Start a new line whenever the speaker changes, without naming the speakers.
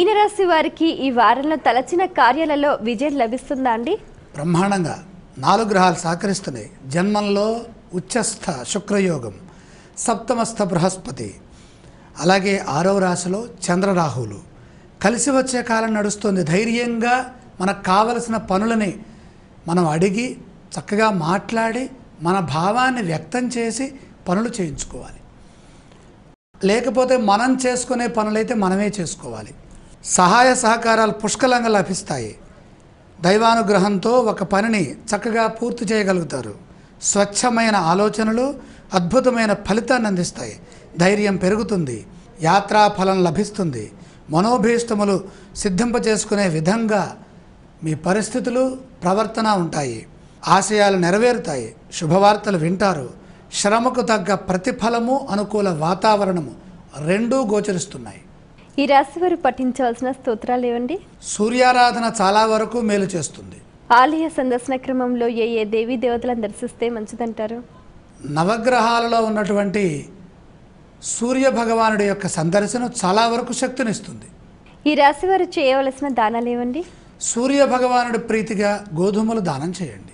మీనరాశి వారికి ఈ వారంలో తలచిన కార్యాలలో విజయం లభిస్తుందా అండి?
బ్రహ్మాండంగా 4 గ్రహాలు సహకరిస్తున్నాయి. జన్మంలో ఉచ్చస్థ శుక్రయోగం, సప్తమస్థ బృహస్పతి, అలాగే 6వ రాశిలో చంద్రరాహువులు కలిసి వచ్చే కాలం నడుస్తుంది. ధైర్యంగా మనకు కావలసిన పనులని మనం అడిగి చక్కగా మాట్లాడి మన భావాన్ని వ్యక్తం చేసి పనులు చేయించుకోవాలి. లేకపోతే మనం చేసుకునే పనులైతే మనమే చేసుకోవాలి. సహాయ సహకారాలు పుష్కలంగా లభిస్తాయి. దైవానుగ్రహంతో ఒక పనిని చక్కగా పూర్తి చేయగలుగుతారు. స్వచ్ఛమైన ఆలోచనలు అద్భుతమైన ఫలితాన్ని అందిస్తాయి. ధైర్యం పెరుగుతుంది. యాత్రా ఫలం లభిస్తుంది. మనోభీష్టములు సిద్ధింపచేసుకునే విధంగా మీ పరిస్థితులు ప్రవర్తన ఉంటాయి. ఆశయాలు నెరవేరుతాయి. శుభవార్తలు వింటారు. శ్రమకు తగ్గ ప్రతిఫలము, అనుకూల వాతావరణము రెండూ గోచరిస్తున్నాయి.
ఈ రాశి వారు పఠించవలసిన స్తోత్రాలు ఏవండి?
సూర్యారాధన చాలా వరకు మేలు చేస్తుంది.
ఆలయ సందర్శన క్రమంలో ఏ దేవీ దేవతలను దర్శిస్తే మంచిదంటారు?
నవగ్రహాలలో ఉన్నటువంటి సూర్య భగవానుడి యొక్క సందర్శనం చాలా వరకు శక్తినిస్తుంది.
ఈ రాశి వారు చేయవలసిన దానాలు ఏవండి?
సూర్య భగవానుడి ప్రీతిగా గోధుమలు దానం చేయండి.